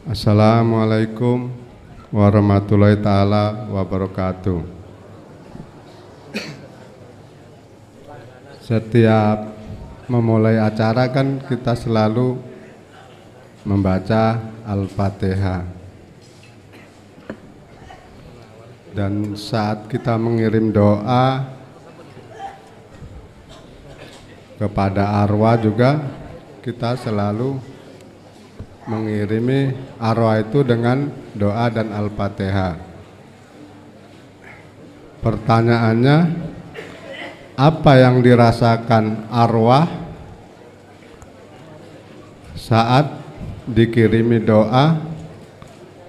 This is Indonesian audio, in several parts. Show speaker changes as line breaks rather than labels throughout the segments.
Assalamualaikum warahmatullahi ta'ala wabarakatuh. Setiap memulai acara kan kita selalu membaca Al-Fatihah. Dan saat kita mengirim doa kepada arwah juga kita selalu mengirimi arwah itu dengan doa dan Al-Fatihah. Pertanyaannya, apa yang dirasakan arwah saat dikirimi doa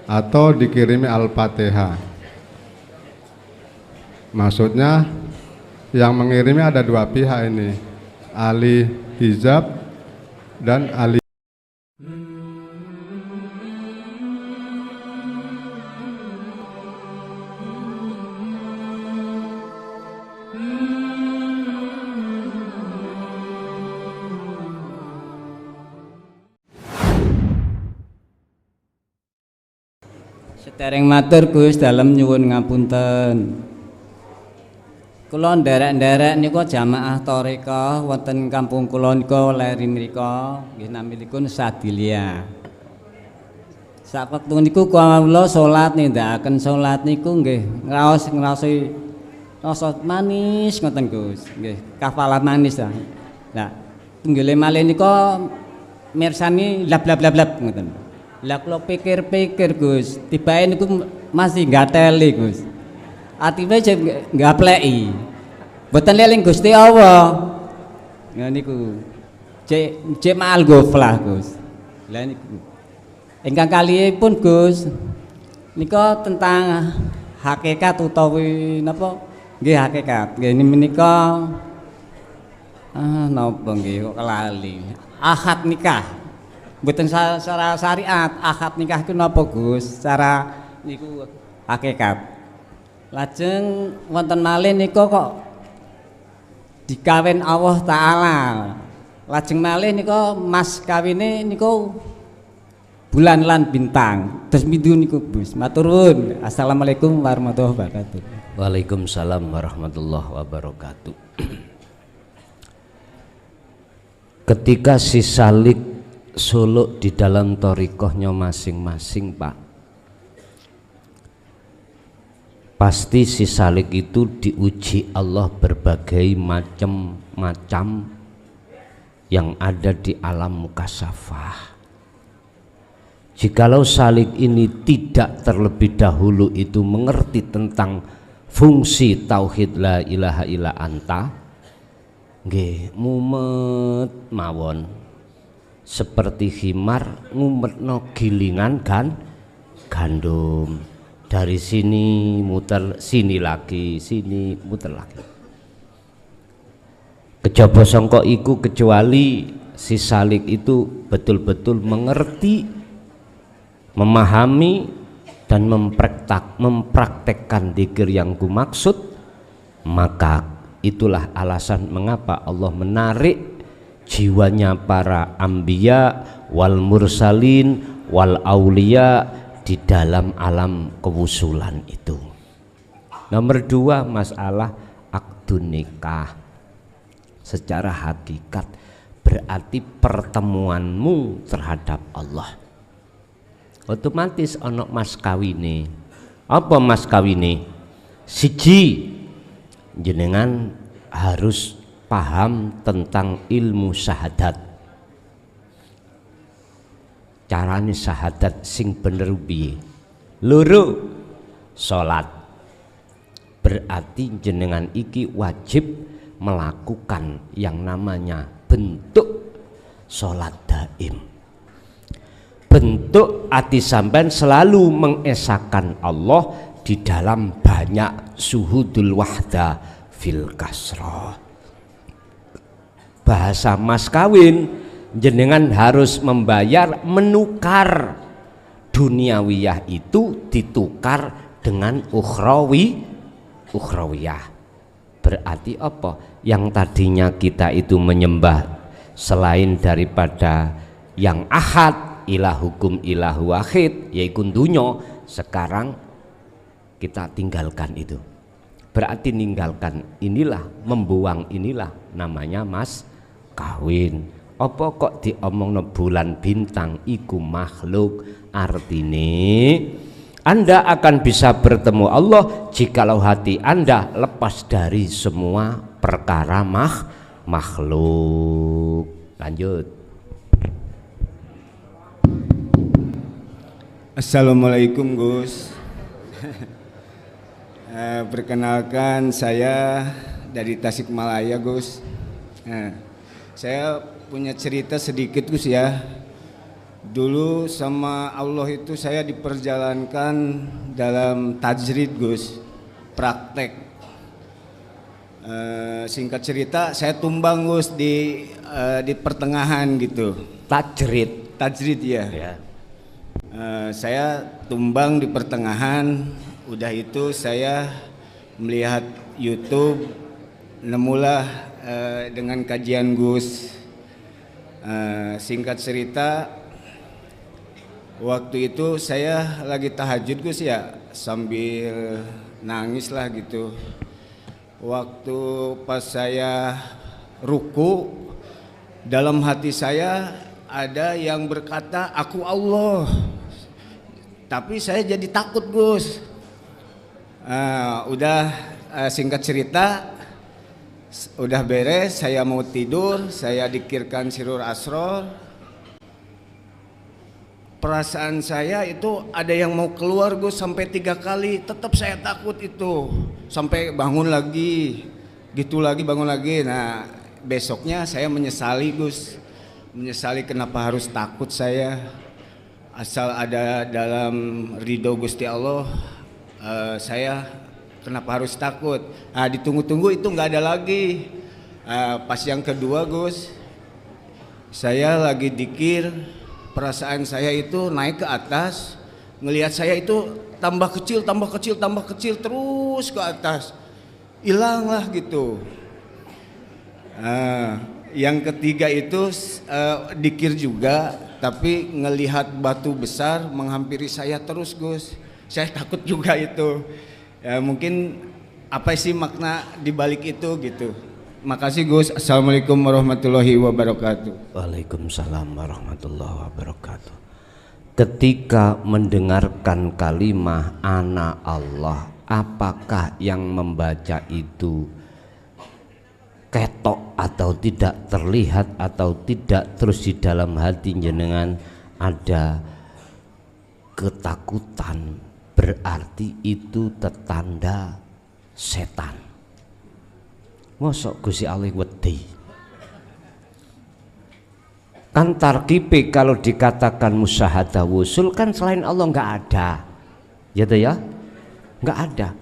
atau dikirimi Al-Fatihah? Maksudnya yang mengirimi ada dua pihak ini, ahli hijab dan ahli.
Sedereng matur Gus dalem nyuwun ngapunten. Kula nderek-nderek niku jamaah thariqah wonten kampung kula niku leri mriku nggih naminipun Sadilia. Sakwektu niku kula salat nindakaken salat niku nggih ngrasoi rasa manis ngoten Gus. Nggih, kafalah manis ta. Lah, tunggile malih niku mirsani lab ngoten. Lah kula pikir-pikir Gus, tibae niku masih gateli Gus. Atine ngapleki. Mboten eling Gusti Allah. Nah niku cek mal goflah Gus. Lah niku. Ingkang kalihipun Gus, nika tentang hakikat utawi napa? Nggih hakikat. Nggih menika napa nggih kok kelali. Akad nikah. Mboten secara syariat, akad nikah itu napa Gus? Secara niku hakikat. Lajeng wonten malih nika kok dikawin Allah taala. Lajeng malih nika mas kawine niku bulan lan bintang. Terus pindu niku Gus. Matur nuwun. Assalamualaikum warahmatullahi wabarakatuh.
Waalaikumsalam warahmatullahi wabarakatuh. Ketika si Salik suluk di dalam thariqahnya masing-masing Pak, pasti si Salik itu diuji Allah berbagai macam yang ada di alam mukasyafah. Jikalau Salik ini tidak terlebih dahulu itu mengerti tentang fungsi tauhid la ilaha illa anta, nggih mumet mawon seperti khimar ngumetno gilingan kan gandum. Dari sini muter, sini lagi, sini muter lagi. Kejaba sangka iku kecuali si Salik itu betul-betul mengerti, memahami dan mempraktekkan dzikir yang kumaksud, maka itulah alasan mengapa Allah menarik jiwanya para anbiya wal mursalin wal aulia di dalam alam kewusulan itu. Nomor dua, masalah akdun nikah. Secara hakikat berarti pertemuanmu terhadap Allah. Otomatis ono mas kawine. Apa mas kawine? Siji, jenengan harus paham tentang ilmu syahadat. Carane syahadat sing bener piye? Loro, salat. Berarti jenengan iki wajib melakukan yang namanya bentuk salat daim. Bentuk ati sampean selalu mengesahkan Allah di dalam banyak suhudul wahda fil kasrah. Bahasa mas kawin, jenengan harus membayar, menukar duniawiyah itu ditukar dengan ukhrawiyah. Berarti apa? Yang tadinya kita itu menyembah selain daripada yang ahad, ilahukum ilahu wahid, yaitu dunyo. Sekarang kita tinggalkan itu, berarti ninggalkan inilah, membuang inilah namanya mas kawin. Apa kok diomongno bulan bintang iku makhluk? Artine Anda akan bisa bertemu Allah jikalau hati Anda lepas dari semua perkara makhluk. Lanjut.
Assalamualaikum Gus. Perkenalkan, saya dari Tasikmalaya Gus. Saya punya cerita sedikit Gus ya. Dulu sama Allah itu saya diperjalankan dalam tajrid Gus, praktek. Singkat cerita saya tumbang Gus di pertengahan gitu. Tajrid ya. Saya tumbang di pertengahan. Udah itu saya melihat YouTube, nemulah dengan kajian Gus. Singkat cerita, waktu itu saya lagi tahajud Gus ya, sambil nangis lah gitu. Waktu pas saya ruku, dalam hati saya ada yang berkata aku Allah, tapi saya jadi takut Gus. Singkat cerita, udah beres, saya mau tidur, saya dikirkan sirul asror. Perasaan saya itu ada yang mau keluar Gus sampai 3 kali, tetap saya takut itu, sampai bangun lagi, gitu lagi, bangun lagi. Nah besoknya saya menyesali Gus, menyesali kenapa harus takut saya, asal ada dalam ridho Gusti Allah. Saya kenapa harus takut? Ditunggu-tunggu itu nggak ada lagi. Pas yang kedua Gus, saya lagi dikir, perasaan saya itu naik ke atas, ngelihat saya itu tambah kecil terus ke atas, hilanglah gitu. Yang ketiga itu dikir juga, tapi ngelihat batu besar menghampiri saya terus Gus. Saya takut juga itu. Ya, mungkin apa sih makna dibalik itu gitu. Makasih Gus. Assalamualaikum warahmatullahi wabarakatuh.
Waalaikumsalam warahmatullahi wabarakatuh. Ketika mendengarkan kalimah ana Allah, apakah yang membaca itu ketok atau tidak, terlihat atau tidak, terus di dalam hati jenengan ada ketakutan, berarti itu tetanda setan. Mosok Gusti Allah wedi. Kan tarkibe kalau dikatakan musyahadah wusul kan selain Allah nggak ada, gitu ya, nggak ada.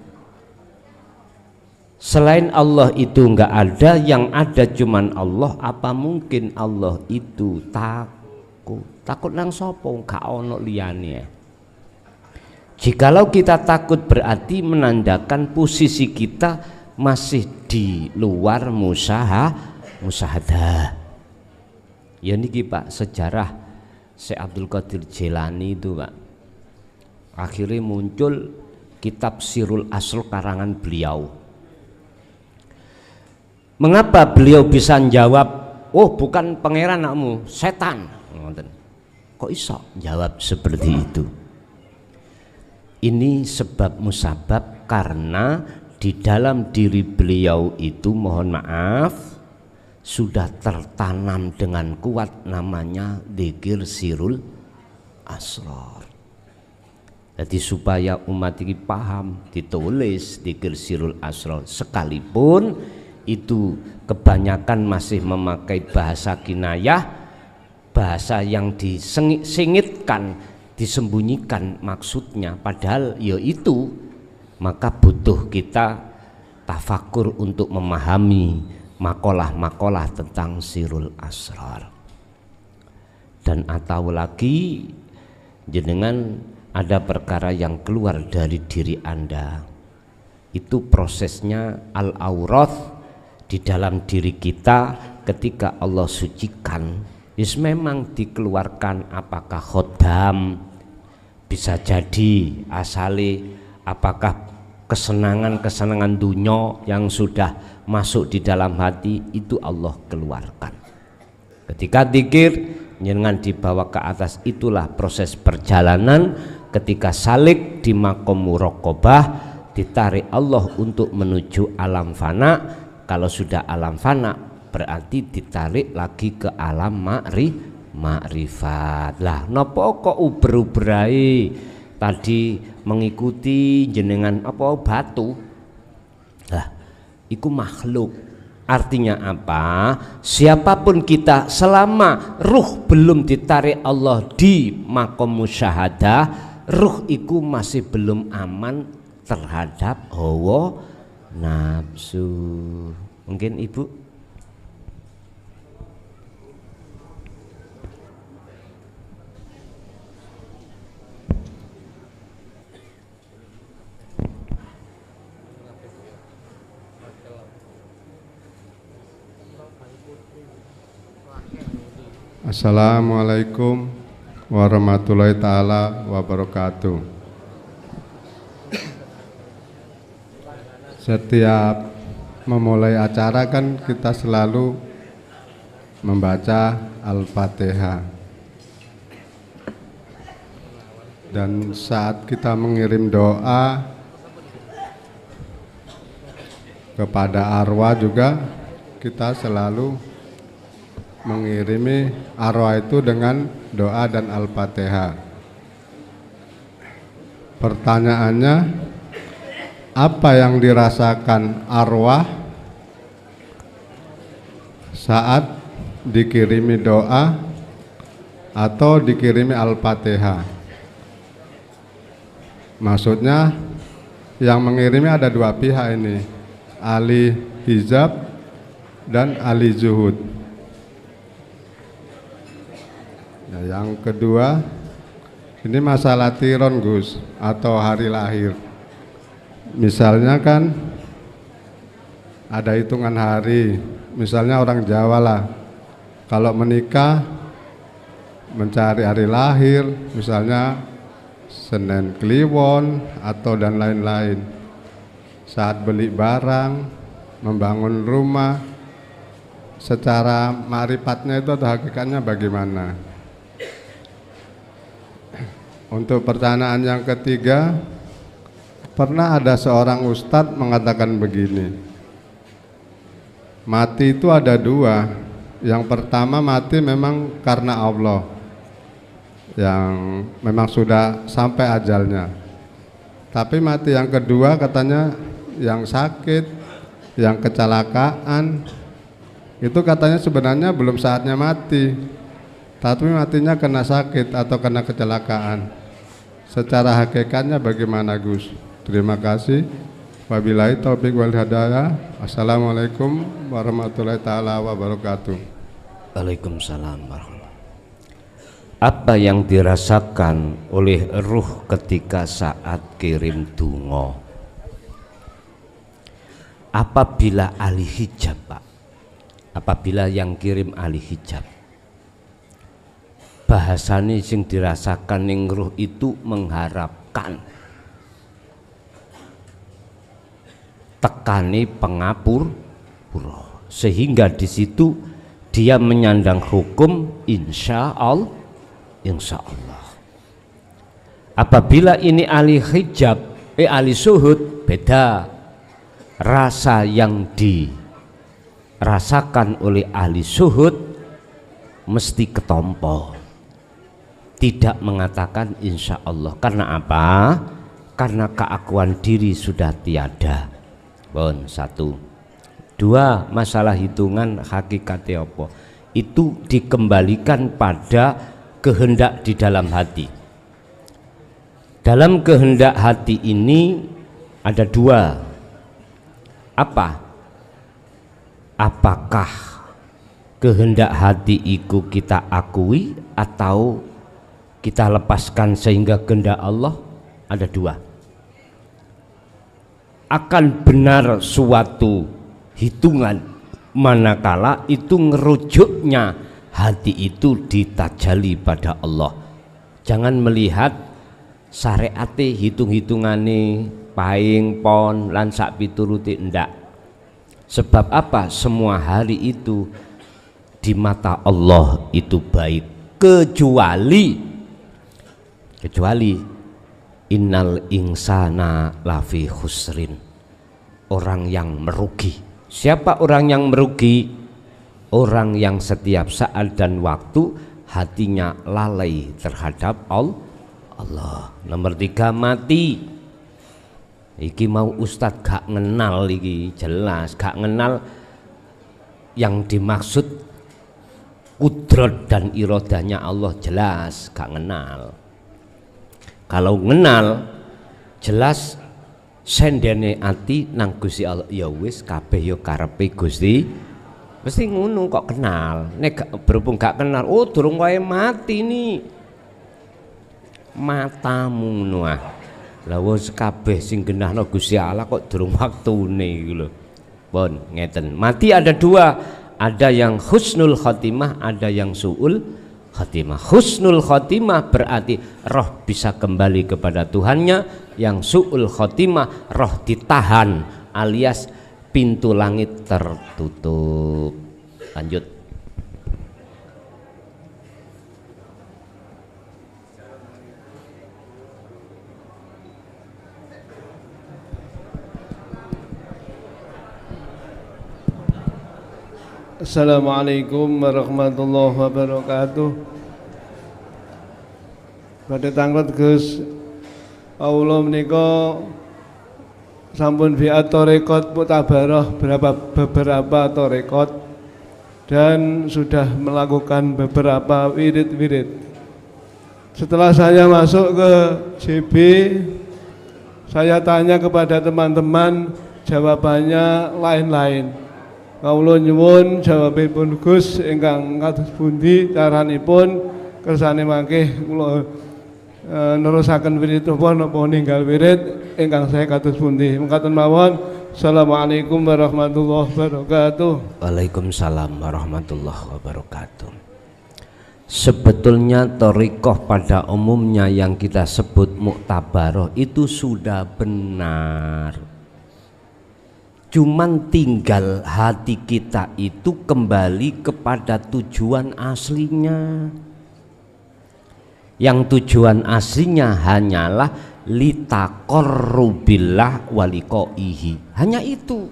Selain Allah itu nggak ada, yang ada cuman Allah. Apa mungkin Allah itu takut? Takut nang sopo? Gak ono liyane. Jikalau kita takut berarti menandakan posisi kita masih di luar musyahadah. Ya niki Pak, sejarah Syekh Abdul Qadir Jilani itu Pak, akhirnya muncul kitab Sirul Asr karangan beliau. Mengapa beliau bisa jawab, oh bukan pangeran anakmu, setan? Kok iso jawab seperti itu? Ini sebab musabab karena di dalam diri beliau itu, mohon maaf, sudah tertanam dengan kuat namanya dzikir Sirul Asrar. Jadi supaya umat ini paham, ditulis dzikir Sirul Asrar, sekalipun itu kebanyakan masih memakai bahasa kinayah, bahasa yang disingitkan, disembunyikan maksudnya, padahal ya itu. Maka butuh kita tafakur untuk memahami makalah-makalah tentang Sirul Asrar. Dan atau lagi jenengan ada perkara yang keluar dari diri Anda, itu prosesnya al-aurath di dalam diri kita. Ketika Allah sucikan, Yes, memang dikeluarkan, apakah khodam, bisa jadi asali, apakah kesenangan-kesenangan dunia yang sudah masuk di dalam hati itu Allah keluarkan. Ketika zikir jangan dibawa ke atas, itulah proses perjalanan. Ketika salik di makom muraqabah, ditarik Allah untuk menuju alam fana. Kalau sudah alam fana berarti ditarik lagi ke alam makrifat. Lah napa kok uber-uberai tadi mengikuti jenengan apa batu? Lah iku makhluk. Artinya apa? Siapapun kita, selama ruh belum ditarik Allah di makom musyahadah, ruh iku masih belum aman terhadap hawa nafsu. Mungkin Ibu.
Assalamualaikum warahmatullahi taala wabarakatuh. Setiap memulai acara kan kita selalu membaca Al-Fatihah. Dan saat kita mengirim doa kepada arwah juga kita selalu mengirimi arwah itu dengan doa dan Al-Fatihah. Pertanyaannya, apa yang dirasakan arwah saat dikirimi doa atau dikirimi Al-Fatihah? Maksudnya yang mengirimi ada dua pihak ini, ahli hijab dan ahli zuhud. Yang kedua, ini masalah tiron Gus, atau hari lahir. Misalnya kan ada hitungan hari, misalnya orang Jawa lah, kalau menikah mencari hari lahir, misalnya Senin Kliwon atau dan lain-lain. Saat beli barang, membangun rumah, secara ma'rifatnya itu atau hakikatnya bagaimana? Untuk pertanyaan yang ketiga, pernah ada seorang ustadz mengatakan begini, mati itu ada dua. Yang pertama mati memang karena Allah, yang memang sudah sampai ajalnya. Tapi mati yang kedua katanya yang sakit, yang kecelakaan, itu katanya sebenarnya belum saatnya mati, tapi matinya kena sakit atau kena kecelakaan. Secara hakikatnya bagaimana Gus? Terima kasih. Wabillahi taufiq wal hidayah. Assalamualaikum warahmatullahi taala wabarakatuh.
Waalaikumsalam warahmatullahi. Apa yang dirasakan oleh ruh ketika saat kirim donga? Apabila ahli hijab, Pak. Apabila yang kirim ahli hijab, bahasane sing dirasakan ning ruh itu mengharapkan tekani pengapura, sehingga di situ dia menyandang hukum insya Allah. Apabila ini ahli hijab, ahli suhud, beda. Rasa yang dirasakan oleh ahli suhud mesti ketompo, tidak mengatakan insya Allah. Karena apa? Karena keakuan diri sudah tiada. Bon, satu. Dua, masalah hitungan hakikatnya apa? Itu dikembalikan pada kehendak di dalam hati. Dalam kehendak hati ini ada dua. Apa? Apakah kehendak hati itu kita akui atau kita lepaskan sehingga kehendak Allah? Ada dua. Akan benar suatu hitungan manakala itu ngerujuknya hati itu ditajali pada Allah. Jangan melihat syariate hitung-hitungane paing pon lan sak pituruti, ndak. Sebab apa? Semua hari itu di mata Allah itu baik, kecuali innal insana lafi khusrin, orang yang merugi. Siapa orang yang merugi? Orang yang setiap saat dan waktu hatinya lalai terhadap Allah. Nomor 3, mati. Iki mau ustadz gak ngenal, iki jelas gak ngenal yang dimaksud kudrat dan irodahnya Allah, jelas gak ngenal. Kalau ngenal jelas sendene ati nang Gusti Allah, ya wis kabeh ya karepe Gusti, mesti ngono kok kenal. Nek berhubung gak kenal, oh durung wae mati nih matamu ngono ah. Lah wis kabeh sing genahno Gusti Allah kok durung waktune iku lho. Pun ngeten. Mati ada 2, ada yang husnul khotimah, ada yang suul khotimah. Husnul khotimah berarti roh bisa kembali kepada Tuhannya, yang suul khotimah roh ditahan alias pintu langit tertutup. Lanjut.
Assalamualaikum warahmatullahi wabarakatuh. Pada tanglet Gus, Allah menika sampun biat torekot mutabaroh beberapa torekot dan sudah melakukan beberapa wirid-wirid. Setelah saya masuk ke JB, saya tanya kepada teman-teman, jawabannya lain-lain. Kawula nyuwun jawabipun Gus ingkang kados pundi caranipun kersane mangke kula nerusaken wirid napa ninggal wirid ingkang saya kados pundi. Mekaten mawon. Assalamualaikum warahmatullahi wabarakatuh.
Waalaikumsalam warahmatullahi wabarakatuh. Sebetulnya thariqah pada umumnya yang kita sebut muktabaroh itu sudah benar. Cuman tinggal hati kita itu kembali kepada tujuan aslinya. Yang tujuan aslinya hanyalah litaqarrubillah waliqaihi. Hanya itu.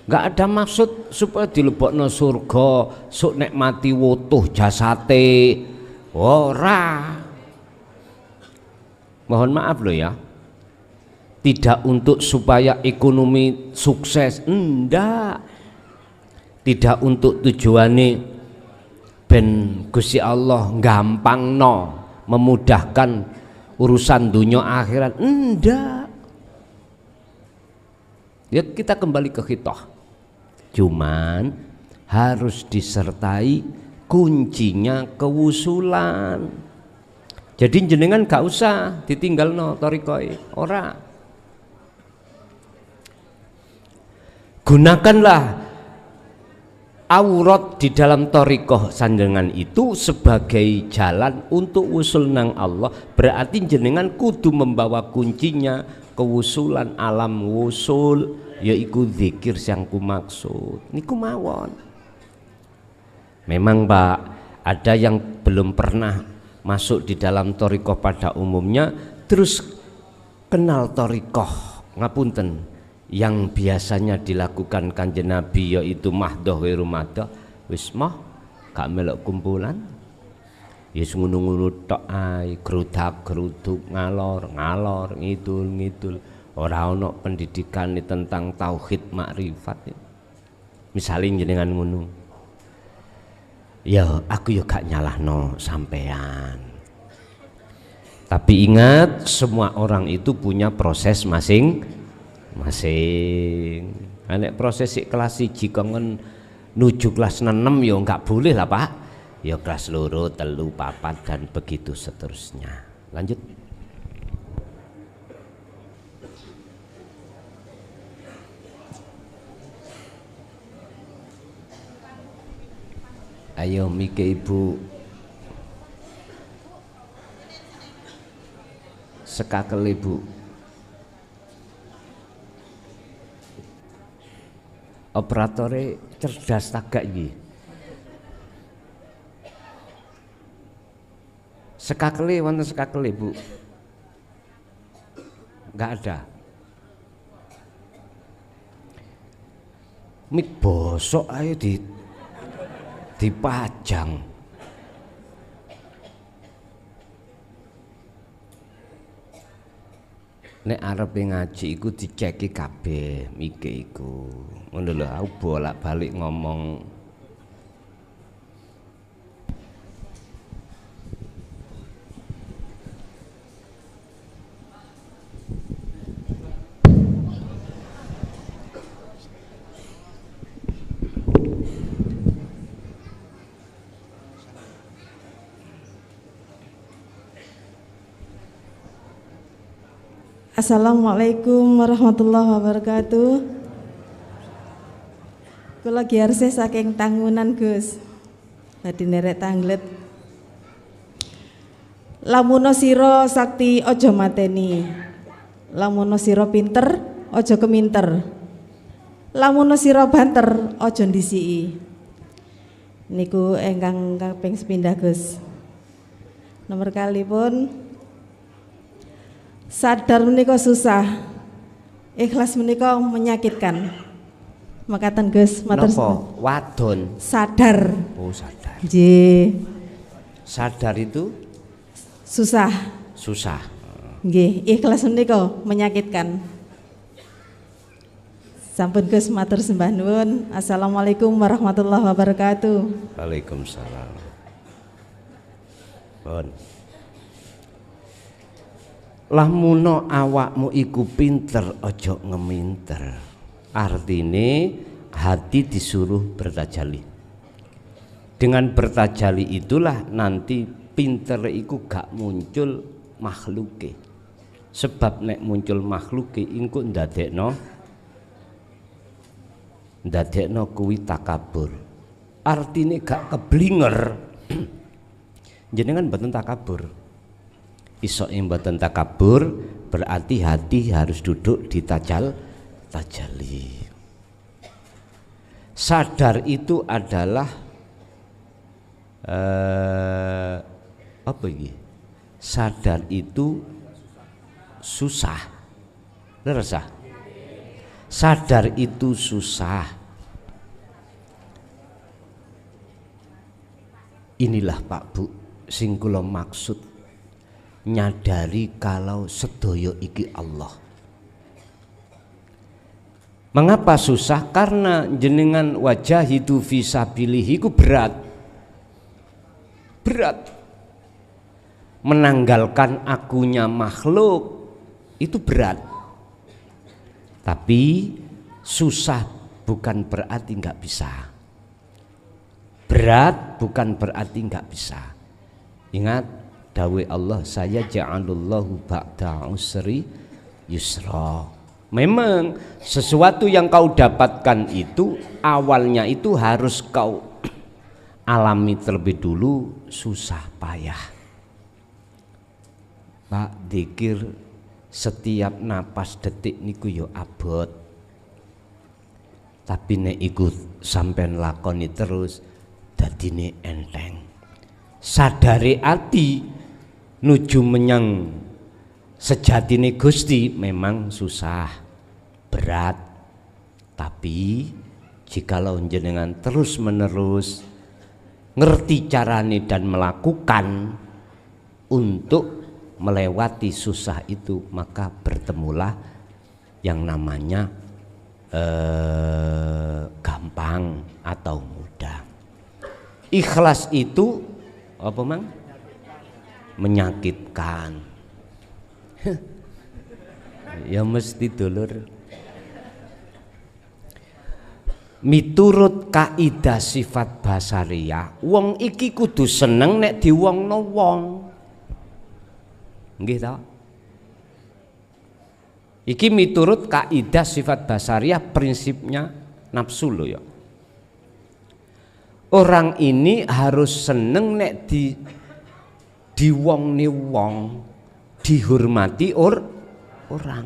Gak ada maksud supaya dilebokno surga, sok nek mati wutuh jasate. Ora. Mohon maaf loh ya. Tidak untuk supaya ekonomi sukses, enggak. Tidak untuk tujuannya ben Gusti Allah gampang no memudahkan urusan dunia akhirat, enggak. Ya kita kembali ke khitoh. Cuman harus disertai kuncinya kewusulan. Jadi jenengan gak usah ditinggal no torikoi, ora. Gunakanlah aurat di dalam thariqah sanjenengan itu sebagai jalan untuk usul nang Allah. Berarti jenengan kudu membawa kuncinya kewusulan alam wusul, yaiku zikir yang kumaksud niku mawon. Memang Pak, ada yang belum pernah masuk di dalam thariqah pada umumnya terus kenal thariqah, ngapunten, yang biasanya dilakukan Kanjeng Nabi yaitu mahdoh wiru mahdoh, wis mah gak melok kumpulan, yes ngono-ngono tok ae, gerudak-geruduk, ngalor ngidul-ngidul, ora ana pendidikan tentang tauhid makrifat. Misalnya jenengan ngono, ya aku yo gak nyalahno sampean, tapi ingat semua orang itu punya proses masing-masing. Nek proses kelas 1 kongen nuju kelas 6 ya nggak boleh lah Pak, ya kelas 2, 3, 4 dan begitu seterusnya. Lanjut. Ayo mike ibu. Sekakel ibu. Operatore cerdas tagak iki. Sekakele wonten sekakele Bu. Enggak ada. Mik bosok ayo dipajang. Nek arepe ngaji iku diceki kabeh mike iku. Ngono lho, aku bolak-balik ngomong.
Assalamualaikum warahmatullahi wabarakatuh. Kula giarse saking Tangunan Gus. Badhe nerek tanglet. Lamun sira sakti aja mateni. Lamun sira pinter aja keminter. Lamun sira banter aja ndisiki. Niku ingkang kaping sepindhah Gus. Nomor kalipun sadar menika susah, ikhlas menika menyakitkan. Makatan Gus, matur
Napa? Wadon.
Sadar.
Oh, sadar.
Nggih.
Sadar itu
Susah.
susah.
Nggih, ikhlas menika menyakitkan. Sampun Gus, matur sembah nuwun. Assalamualaikum warahmatullahi wabarakatuh.
Waalaikumsalam. Pun. Lamuno awakmu iku pinter ojo ngeminter. Artine hati disuruh bertajali. Dengan bertajali itulah nanti pinter iku gak muncul makhluke. Sebab nek muncul makhluke engko ndadekno kuwi takabur. Artine gak keblinger. Jenengan mboten takabur. Iso mboten takabur berarti hati harus duduk di tajali. Sadar itu adalah apa ini? Sadar itu susah. Ngerasa? Sadar itu susah. Inilah Pak Bu sing kula maksud. Nyadari kalau sedoyo iki Allah. Mengapa susah? Karena jenengan wajahidu fisabilihi ku berat. Berat. Menanggalkan akunya makhluk itu berat. Tapi susah bukan berarti nggak bisa. Berat bukan berarti nggak bisa. Ingat dawuh Allah, saya ja'alullahu ba'da usri yusra. Memang sesuatu yang kau dapatkan itu awalnya itu harus kau alami terlebih dulu, susah payah. Pak, dzikir setiap napas detik niku yo abot. Tapi nek iku sampean lakoni terus dadine enteng. Sadare ati nuju menyang sejatine Gusti memang susah, berat. Tapi jikalau jenengan terus menerus ngerti carane dan melakukan untuk melewati susah itu, maka bertemulah yang namanya gampang atau mudah. Ikhlas itu apa Mang? Menyakitkan. Ya mesti dulur. Miturut kaidah sifat basariyah, wong iki kudu seneng nek diwongno wong. Nggih ta? Iki miturut kaidah sifat basariyah, prinsipnya nafsu lho ya. Orang ini harus seneng nek diwongni wong, dihormati orang.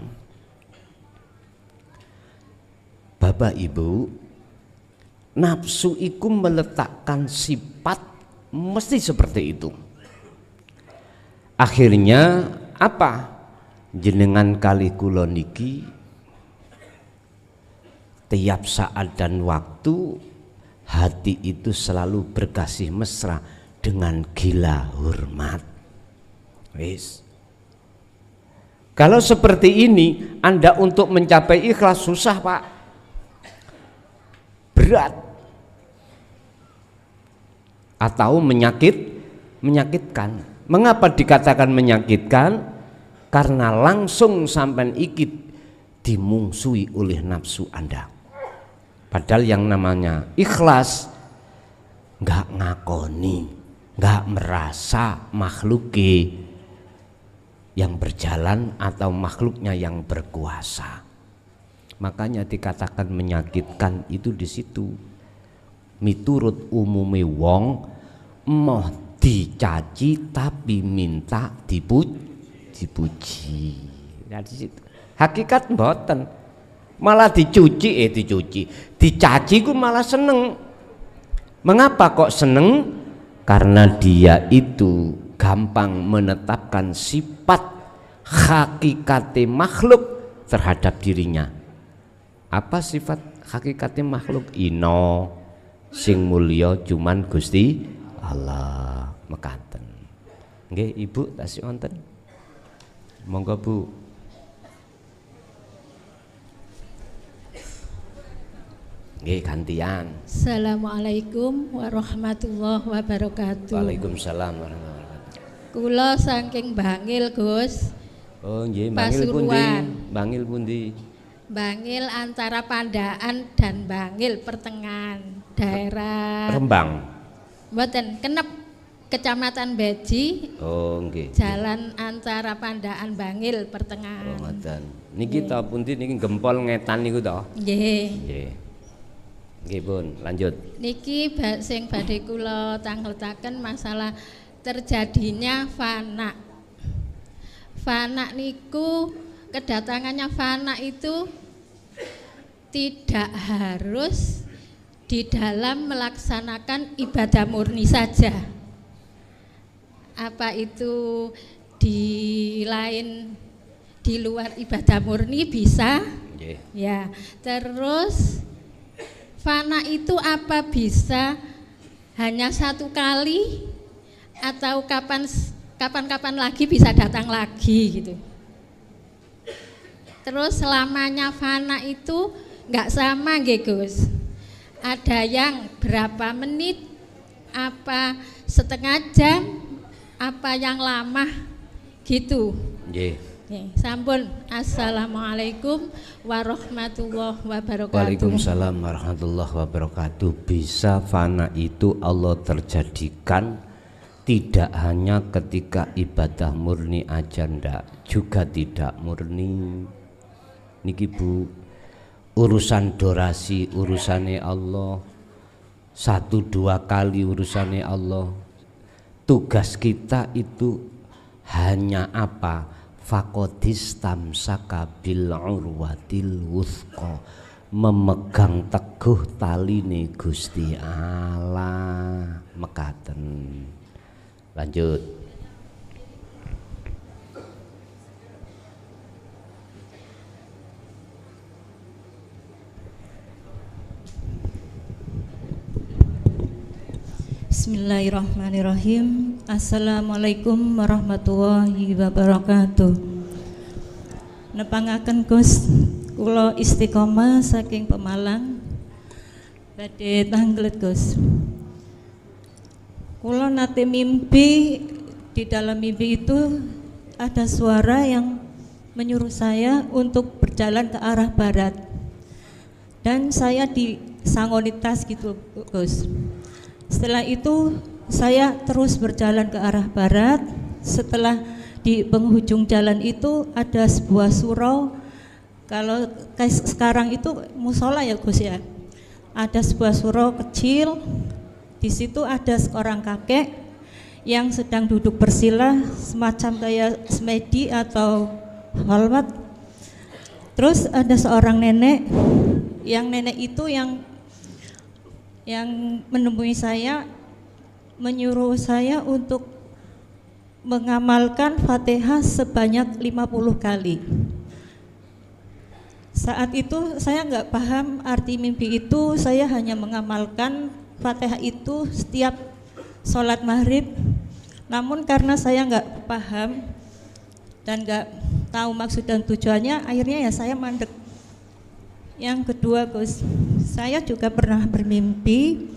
Bapak Ibu, nafsu itu meletakkan sifat mesti seperti itu. Akhirnya apa? Jenengan kali kula niki tiap saat dan waktu hati itu selalu berkasih mesra dengan gila hormat. Wis. Kalau seperti ini Anda untuk mencapai ikhlas susah, Pak. Berat. Atau menyakitkan. Mengapa dikatakan menyakitkan? Karena langsung sampai ikit dimungsuhi oleh nafsu Anda. Padahal yang namanya ikhlas nggak ngakoni, nggak merasa makhluknya yang berjalan atau makhluknya yang berkuasa. Makanya dikatakan menyakitkan itu di situ. Miturut umumi wong moh dicaci tapi minta dipuji. Nah, di situ. Hakikat mboten. Malah dicuci, dicaci ku malah seneng. Mengapa kok seneng? Karena dia itu gampang menetapkan sifat hakikate makhluk terhadap dirinya. Apa sifat hakikate makhluk? Ino sing mulya cuman Gusti Allah mekaten. Nggih Ibu tasih wonten. Monggo Bu. Nggih gantian.
Assalamualaikum warahmatullahi wabarakatuh.
Waalaikumsalam warahmatullahi wabarakatuh.
Kula saking Bangil, Gus.
Oh nggih, Bangil pundi? Bangil pundi?
Bangil antara Pandaan dan Bangil pertengahan daerah
Rembang.
Mboten, Kenep Kecamatan Beji.
Oh nggih.
Jalan antara Pandaan Bangil pertengahan.
Oh ngoten. Niki ta pundi niki gempol ngetan niku to?
Nggih.
Nggih. Nggih Bun, lanjut.
Niki sing badhe kula tangletaken masalah terjadinya fana. Fana niku kedatangannya fana itu tidak harus di dalam melaksanakan ibadah murni saja. Apa itu di luar ibadah murni bisa?
Nggih.
Ya. Terus fana itu apa bisa hanya satu kali atau kapan lagi bisa datang lagi gitu. Terus selamanya fana itu nggak sama nggih Gus. Ada yang berapa menit, apa setengah jam, apa yang lama gitu.
Nggih.
Sampun. Assalamualaikum warahmatullahi wabarakatuh.
Waalaikumsalam warahmatullahi wabarakatuh. Bisa fana itu Allah terjadikan tidak hanya ketika ibadah murni aja ndak, juga tidak murni. Niki Bu, urusan durasi urusane Allah, 1-2 kali urusane Allah. Tugas kita itu hanya apa? Faqadis tamsaka bil urwatil wuthqa, memegang teguh taline Gusti Allah mekaten. Lanjut.
Bismillahirrahmanirrahim. Assalamualaikum warahmatullahi wabarakatuh. Nepangaken Gus, kula istiqomah saking Pemalang badhe tanglet Gus. Kula nate mimpi, di dalam mimpi itu ada suara yang menyuruh saya untuk berjalan ke arah barat. Dan saya disangoni tas gitu Gus. Setelah itu saya terus berjalan ke arah barat. Setelah di penghujung jalan itu ada sebuah surau. Kalau sekarang itu musola ya Gus ya. Ada sebuah surau kecil. Di situ ada seorang kakek yang sedang duduk bersila semacam kayak semedi atau halwat. Terus ada seorang nenek, yang nenek itu yang menemui saya, menyuruh saya untuk mengamalkan Fatihah sebanyak 50 kali. Saat itu saya nggak paham arti mimpi itu, saya hanya mengamalkan Fatihah itu setiap sholat maghrib. Namun karena saya nggak paham dan nggak tahu maksud dan tujuannya, akhirnya ya saya mandek. Yang kedua, Gus, saya juga pernah bermimpi,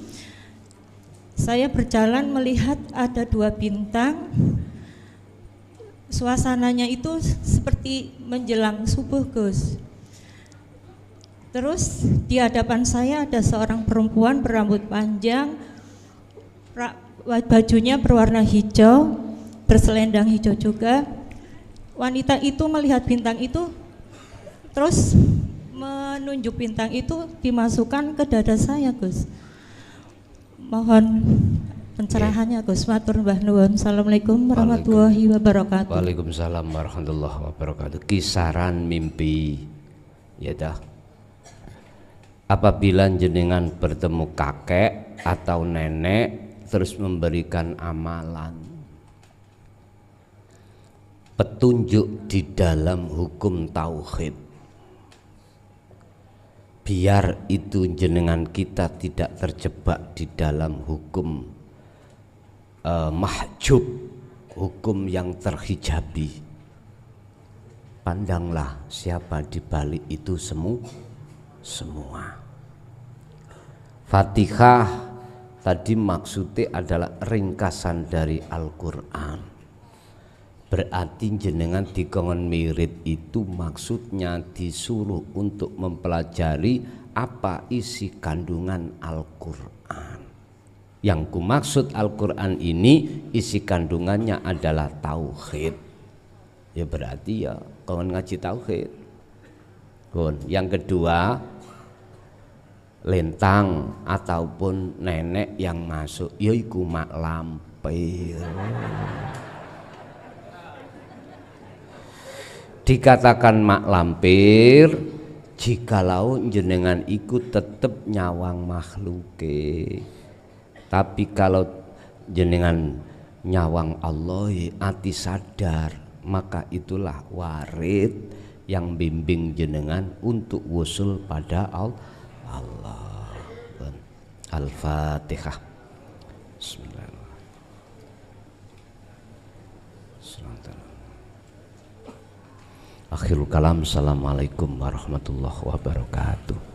saya berjalan melihat ada 2 bintang. Suasananya itu seperti menjelang subuh, Gus. Terus di hadapan saya ada seorang perempuan berambut panjang, bajunya berwarna hijau, berselendang hijau juga. Wanita itu melihat bintang itu, terus menunjuk bintang itu dimasukkan ke dada saya, Gus. Mohon pencerahannya, Gus. Matur Mbah Nuwun. Assalamualaikum warahmatullahi wabarakatuh.
Waalaikumsalam warahmatullahi wabarakatuh. Kisaran mimpi, ya dah. Apabila jenengan bertemu kakek atau nenek terus memberikan amalan, petunjuk di dalam hukum tauhid, biar itu jenengan kita tidak terjebak di dalam hukum mahjub, hukum yang terhijabi. Pandanglah siapa di balik itu semua. Fatihah tadi maksudnya adalah ringkasan dari Al-Quran. Berarti jenengan dikongkon mirid itu maksudnya disuruh untuk mempelajari apa isi kandungan Al-Quran. Yang kumaksud Al-Quran ini isi kandungannya adalah tauhid. Ya berarti ya kongon ngaji tauhid. Yang kedua, lentang ataupun nenek yang masuk yaiku mak lampir. Dikatakan mak lampir jikalau jenengan ikut tetep nyawang makhluke. Tapi kalau jenengan nyawang Allah ati sadar, maka itulah warid yang bimbing jenengan untuk wusul pada Allah. Al-Fatihah. Bismillahirrahmanirrahim. Akhirul kalam. Assalamualaikum warahmatullahi wabarakatuh.